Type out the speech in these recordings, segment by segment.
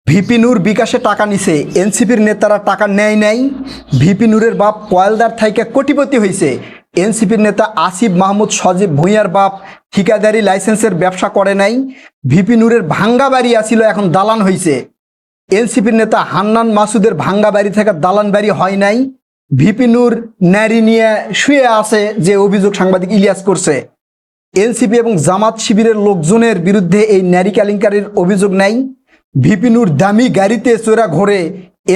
VP নূর বিকাশে টাকা নিছে, এনসিপির নেতারা টাকা নেয় নাই। ভিপি নূরের বাপ কয়েলদার থাইকা কোটিপতি হয়েছে। এনসিপির নেতা আসিফ মাহমুদ সজীব ভূঁইয়ার বাপ ঠিকাদারি লাইসেন্সের ব্যবসা করে নাই। ভিপি নূরের ভাঙ্গা বাড়ি আসিল, এখন দালান হয়েছে। এনসিপির নেতা হান্নান মাসুদের ভাঙ্গা বাড়ি থেকে দালান বাড়ি হয় নাই। ভিপি নূর নারী নিয়ে শুয়ে আছে যে অভিযোগ সাংবাদিক ইলিয়াস করছে। এনসিপি এবং জামাত শিবিরের লোকজনের বিরুদ্ধে এই নারী কেলেঙ্কারির অভিযোগ নাই। ভিপি নূর দামি গাড়িতে চোরা ঘোরে।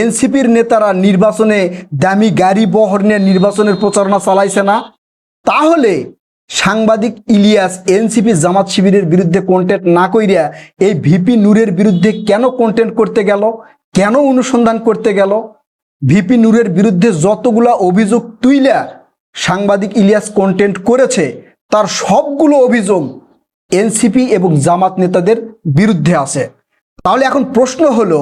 এনসিপির নেতারা নির্বাচনে দামি গাড়ি বহর নিয়ে নির্বাচনের প্রচারণা চালাইছে না। তাহলে সাংবাদিক ইলিয়াস এনসিপি জামাত শিবিরের বিরুদ্ধে কন্টেন্ট না কইরা এই ভিপি নূরের বিরুদ্ধে কেন কন্টেন্ট করতে গেল, কেন অনুসন্ধান করতে গেল? ভিপি নূরের বিরুদ্ধে যতগুলা অভিযোগ তুইলা সাংবাদিক ইলিয়াস কন্টেন্ট করেছে তার সবগুলো অভিযোগ এনসিপি এবং জামাত নেতাদের বিরুদ্ধে আছে। তাহলে এখন প্রশ্ন হলো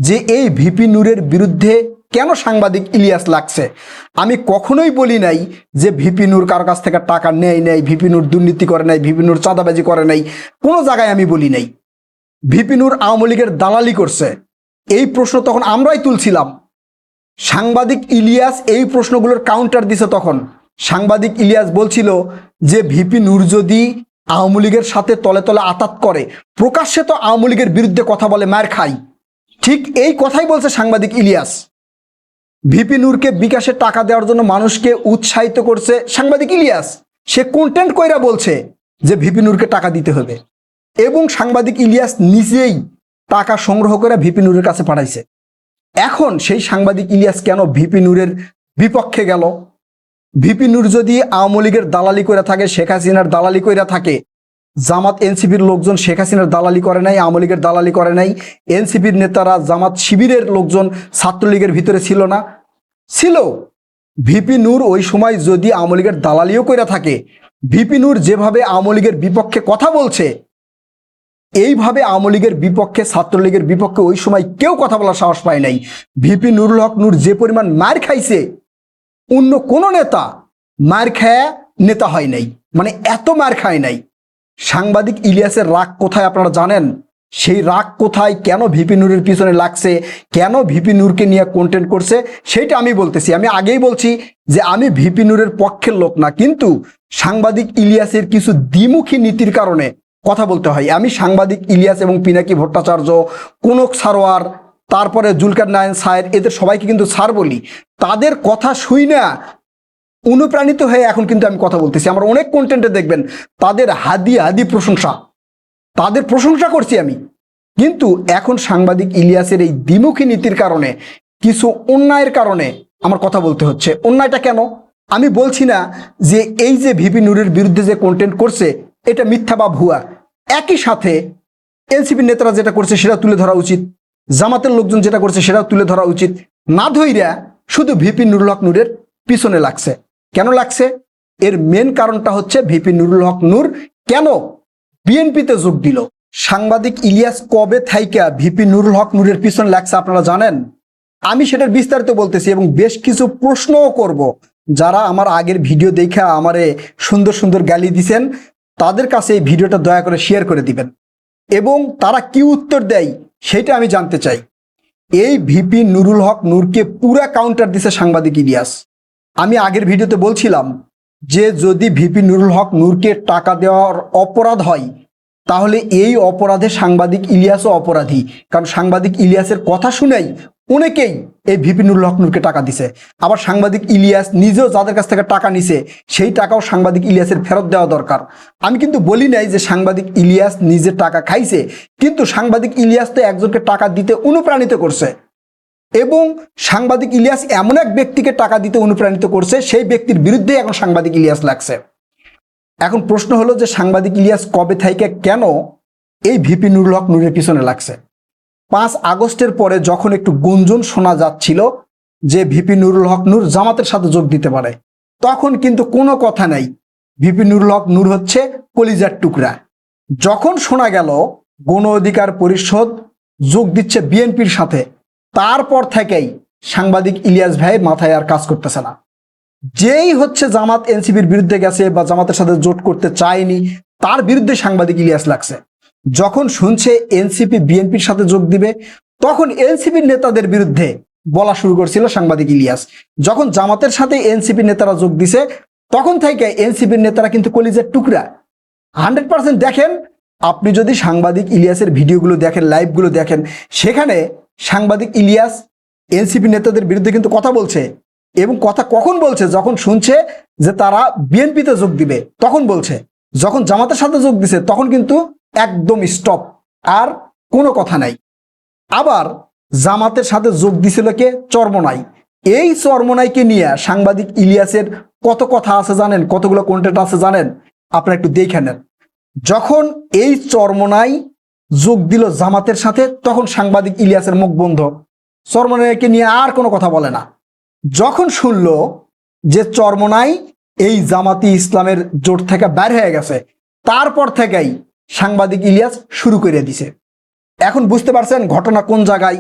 যে এই ভিপি নূরের বিরুদ্ধে কেন সাংবাদিক ইলিয়াস লাগছে? আমি কখনোই বলি নাই যে ভিপি নূর কারো কাছ থেকে টাকা নেয় নাই, ভিপি নূর দুর্নীতি করে নাই, ভিপি নূর চাঁদাবাজি করে নাই, কোনো জায়গায় আমি বলি নাই। ভিপি নূর আওয়ামী লীগের দালালি করছে, এই প্রশ্ন তখন আমরাই তুলছিলাম। সাংবাদিক ইলিয়াস এই প্রশ্নগুলোর কাউন্টার দিছে। তখন সাংবাদিক ইলিয়াস বলছিল যে ভিপি নূর যদি আওয়ামী লীগের সাথে তলে তলে আতাত করে, প্রকাশ্যে তো আওয়ামী লীগের বিরুদ্ধে কথা বলে, মার খাই। ঠিক এই কথাই বলছে সাংবাদিক ইলিয়াস। ভিপি নূরকে বিকাশে টাকা দেওয়ার জন্য মানুষকে উৎসাহিত করছে সাংবাদিক ইলিয়াস। সে কন্টেন্ট কইরা বলছে যে ভিপি নূরকে টাকা দিতে হবে, এবং সাংবাদিক ইলিয়াস নিজেই টাকা সংগ্রহ করে ভিপি নূরের কাছে পাঠাইছে। এখন সেই সাংবাদিক ইলিয়াস কেন ভিপি নূরের বিপক্ষে গেল? ভিপি নূর যদি আওয়ামী লীগের দালালি করে থাকে, শেখ হাসিনার দালালি কইরা থাকে, জামাত এনসিপির লোকজন শেখ হাসিনার দালালি করে নাই, আওয়ামী লীগের দালালি করে নাই, এনসিপির নেতারা জামাত শিবিরের লোকজন ছাত্রলীগের ভিতরে ছিল না? ছিল। ভিপি নূর ওই সময় যদি আওয়ামী লীগের দালালিও কইরা থাকে, ভিপি নূর যেভাবে আওয়ামী লীগের বিপক্ষে কথা বলছে, এইভাবে আওয়ামী লীগের বিপক্ষে, ছাত্রলীগের বিপক্ষে ওই সময় কেউ কথা বলার সাহস পায় নাই। ভিপি নুরুল হক নূর যে পরিমাণ মার খাইছে, অন্য কোনো নেতা মার খায়া নেতা হয় নাই, মানে এত মার খায় নাই। সাংবাদিক ইলিয়াসের রাগ কোথায় আপনারা জানেন? সেই রাগ কোথায়, কেন ভিপি নূরের পিছনে লাগছে, কেন ভিপি নূরকে নিয়ে কন্টেন্ট করছে, সেটা আমি বলতেছি। আমি আগেই বলছি যে আমি ভিপি নূরের পক্ষের লোক না, কিন্তু সাংবাদিক ইলিয়াসের কিছু দ্বিমুখী নীতির কারণে কথা বলতে হয়। আমি সাংবাদিক ইলিয়াস এবং পিনাকি ভট্টাচার্য, কনক সারোয়ার, তারপরে জুলকার নারায়ণ সায়ের, এদের সবাইকে কিন্তু স্যার বলি। তাদের কথা শুই না অনুপ্রাণিত হয়ে এখন কিন্তু আমি কথা বলতেছি। আমার অনেক কন্টেন্টে দেখবেন তাদের হাদি প্রশংসা, তাদের প্রশংসা করছি আমি। কিন্তু এখন সাংবাদিক ইলিয়াসের এই দ্বিমুখী নীতির কারণে, কিছু অন্যায়ের কারণে আমার কথা বলতে হচ্ছে। অন্যায়টা কেন? আমি বলছি না যে এই যে ভিপি নূরের বিরুদ্ধে যে কন্টেন্ট করছে এটা মিথ্যা বা ভুয়া। একই সাথে এনসিপি নেতারা যেটা করছে সেটা তুলে ধরা উচিত, জামাতের লোকজন যেটা করছে সেটাও তুলে ধরা উচিত। না ধইরা শুধু ভিপি নুরুল হক নূরের পিছনে লাগছে। কেন লাগছে? এর মেন কারণটা হচ্ছে ভিপি নুরুল হক নূর কেন বিএনপিতে যোগ দিল। সাংবাদিক ইলিয়াস কবে থাইকা ভিপি নুরুল হক নূরের পিছনে লাগছে আপনারা জানেন? আমি সেটার বিস্তারিত বলতেছি এবং বেশ কিছু প্রশ্নও করব। যারা আমার আগের ভিডিও দেখা আমারে সুন্দর সুন্দর গালি দিছেন, তাদের কাছে এই ভিডিওটা দয়া করে শেয়ার করে দিবেন, এবং তারা কি উত্তর দেয় সেটা আমি জানতে চাই। এই ভিপি নুরুল হক নূরকে পুরা কাউন্টার দিছে সাংবাদিক ইলিয়াস। আমি আগের ভিডিওতে বলছিলাম যে যদি ভিপি নুরুল হক নূরকে টাকা দেওয়ার অপরাধ হয়, তাহলে এই অপরাধে সাংবাদিক ইলিয়াসও অপরাধী। কারণ সাংবাদিক ইলিয়াসের কথা শুনেই অনেকেই এই ভিপি নুরুল হক নূরকে টাকা দিছে। আবার সাংবাদিক ইলিয়াস নিজেও যাদের কাছ থেকে টাকা নিছে সেই টাকাও সাংবাদিক ইলিয়াসের ফেরত দেওয়া দরকার। আমি কিন্তু বলি নাই যে সাংবাদিক ইলিয়াস নিজে টাকা খাইছে, কিন্তু সাংবাদিক ইলিয়াস তো একজনকে টাকা দিতে অনুপ্রাণিত করছে, এবং সাংবাদিক ইলিয়াস এমন এক ব্যক্তিকে টাকা দিতে অনুপ্রাণিত করছে, সেই ব্যক্তির বিরুদ্ধে এখন সাংবাদিক ইলিয়াস লাগছে। এখন প্রশ্ন হলো যে সাংবাদিক ইলিয়াস কবে থেকে কেন এই ভিপি নুরুল হক নূরের পিছনে লাগছে? 5 আগস্টের পরে যখন একটু গুঞ্জন শোনা যাচ্ছিল যে ভিপি নুরুল হক নূর জামাতের সাথে যোগ দিতে পারে, তখন কিন্তু কোনো কথা নাই, ভিপি নুরুল হক নূর হচ্ছে কলিজার টুকরা। যখন শোনা গেল গণ অধিকার পরিষদ যোগ দিচ্ছে বিএনপির সাথে, তারপর থেকেই সাংবাদিক ইলিয়াস ভাই মাথায় আর কাজ করতেছে না। যেই হচ্ছে জামাত এনসিপির বিরুদ্ধে গেছে বা জামাতের সাথে জোট করতে চায়নি, তার বিরুদ্ধে সাংবাদিক ইলিয়াস লাগছে। যখন শুনছে এনসিপি বিএনপির সাথে যোগ দিবে, তখন এনসিপির নেতাদের বিরুদ্ধে বলা শুরু করছিল সাংবাদিক ইলিয়াস। যখন জামাতের সাথে এনসিপির নেতারা যোগ দিছে তখন থেকে এনসিপির নেতারা কিন্তু কলিজার টুকরা। 100% দেখেন, আপনি যদি সাংবাদিক ইলিয়াসের ভিডিওগুলো দেখেন, লাইভগুলো দেখেন, সেখানে সাংবাদিক ইলিয়াস এনসিপি নেতাদের বিরুদ্ধে কিন্তু কথা বলছে। এবং কথা কখন বলছে? যখন শুনছে যে তারা বিএনপিতে যোগ দিবে তখন বলছে। যখন জামাতের সাথে যোগ দিছে তখন কিন্তু একদম স্টপ, আর কোনো কথা নাই। আবার জামাতের সাথে যোগ দিছিল কে? চরমনাই। এই চরমনাইকে নিয়ে সাংবাদিক ইলিয়াসের কত কথা আছে জানেন? কতগুলো কন্টেন্ট আছে জানেন? আপনারা একটু দেখে নেন। যখন এই চরমনাই যোগ দিল জামাতের সাথে তখন সাংবাদিক ইলিয়াসের মুখ বন্ধ, চরমনাইকে নিয়ে আর কোনো কথা বলে না। যখন শুনলো যে চরমনাই এই জামাতি ইসলামের জোট থেকে বের হয়ে গেছে, তারপর থেকেই সাংবাদিক ইলিয়াস শুরু করে দিছে। এখন বুঝতে পারছেন ঘটনা কোন জায়গায়?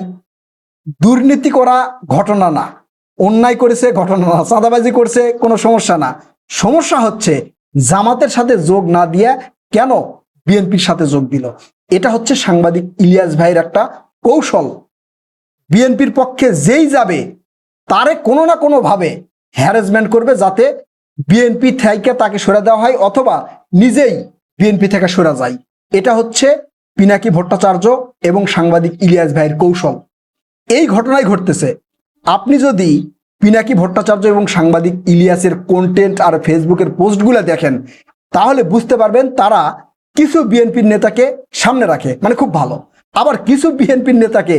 দুর্নীতি করা ঘটনা না, অন্যায় করেছে ঘটনা না, চাঁদাবাজি করছে কোনো সমস্যা না। সমস্যা হচ্ছে জামাতের সাথে যোগ না দিয়ে কেন বিএনপির সাথে যোগ দিল। এটা হচ্ছে সাংবাদিক ইলিয়াস ভাইয়ের একটা কৌশল। বিএনপির পক্ষে যেই যাবে তারে কোনো না কোনো ভাবে হ্যারাসমেন্ট করবে, যাতে বিএনপি থেকে তাকে সরে দেওয়া হয় অথবা নিজেই বিএনপি থেকে সরে যায়। এটা হচ্ছে পিনাকি ভট্টাচার্য এবং সাংবাদিক ইলিয়াস ভাইয়ের কৌশল। এই ঘটনাই ঘটতেছে। আপনি যদি পিনাকি ভট্টাচার্য এবং সাংবাদিক ইলিয়াসের কন্টেন্ট আর ফেসবুকের পোস্টগুলো দেখেন তাহলে বুঝতে পারবেন তারা কিছু বিএনপির নেতাকে সামনে রাখে, মানে খুব ভালো, আবার কিছু বিএনপির নেতাকে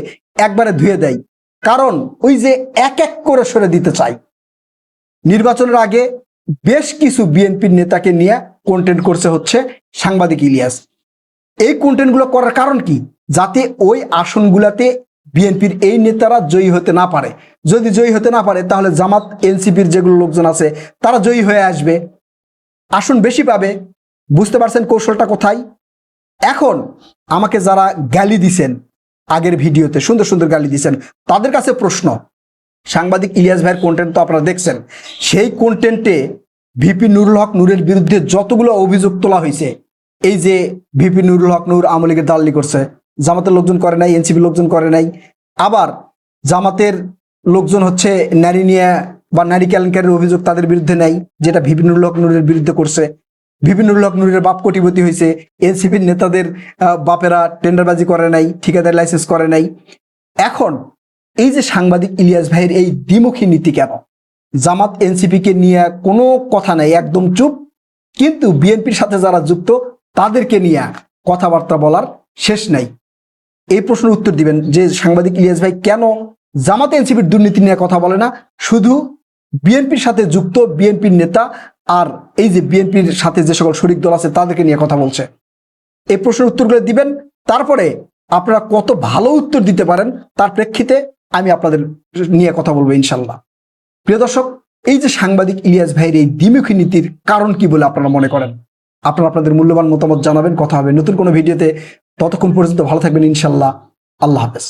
একবারে ধুয়ে দেয়। কারণ ওই যে এক এক করে সরে দিতে চায়। নির্বাচনের আগে বেশ কিছু বিএনপির নেতাকে নিয়ে কন্টেন্ট করছে হচ্ছে সাংবাদিক ইলিয়াস। এই কন্টেন্টগুলো করার কারণ কি? যাতে ওই আসনগুলাতে বিএনপির এই নেতারা জয়ী হতে না পারে। যদি জয়ী হতে না পারে তাহলে জামাত এনসিপির যেগুলো লোকজন আছে তারা জয়ী হয়ে আসবে, আসন বেশি পাবে। বুঝতে পারছেন কৌশলটা কোথায়? এখন আমাকে যারা গালি দিছেন আগের ভিডিওতে, সুন্দর সুন্দর গালি দিছেন, তাদের কাছে প্রশ্ন, সাংবাদিক ইলিয়াস ভাইয়ের কন্টেন্ট তো আপনারা দেখছেন, সেই কন্টেন্টে ভিপি নুরুল হক নূরের বিরুদ্ধে যতগুলো অভিযোগ তোলা হয়েছে, এই যে ভিপি নুরুল হক নূর আওয়ামী লীগের দালালি করছে, জামাতের লোকজন করে নাই, এনসিপি লোকজন করে নাই, আবার জামাতের লোকজন হচ্ছে নারী নিয়ে বা নারী কেলেঙ্কারির অভিযোগ তাদের বিরুদ্ধে নেই, যেটা ভিপি নুরুল হক নূরের বিরুদ্ধে করছে। ভিপি নুরুল হক নূরের বাপ কোটিপতি হয়েছে, এনসিপির নেতাদের বাপেরা টেন্ডারবাজি করে নাই, ঠিকাদার লাইসেন্স করে নাই। এখন এই যে সাংবাদিক ইলিয়াস ভাইয়ের এই দ্বিমুখী নীতি কেন? জামাত এনসিপিকে নিয়ে কোনো কথা নাই, একদম চুপ, কিন্তু বিএনপির সাথে যারা যুক্ত তাদেরকে নিয়ে কথাবার্তা বলার শেষ নাই। এই প্রশ্নের উত্তর দিবেন যে সাংবাদিক ইলিয়াস ভাই কেন জামাত এনসিপির দুর্নীতি নিয়ে কথা বলে না, শুধু বিএনপির সাথে যুক্ত বিএনপির নেতা আর এই যে বিএনপির সাথে যে সকল শরিক দল আছে তাদেরকে নিয়ে কথা বলছে? এই প্রশ্নের উত্তরগুলো দিবেন, তারপরে আপনারা কত ভালো উত্তর দিতে পারেন তার প্রেক্ষিতে আমি আপনাদের নিয়ে কথা বলবো ইনশাল্লাহ। প্রিয় দর্শক, এই যে সাংবাদিক ইলিয়াস ভাইয়ের এই দ্বিমুখী নীতির কারণ কি বলে আপনারা মনে করেন? আপনারা আপনাদের মূল্যবান মতামত জানাবেন। কথা হবে নতুন কোনো ভিডিওতে। ততক্ষণ পর্যন্ত ভালো থাকবেন ইনশাল্লাহ। আল্লাহ হাফেজ।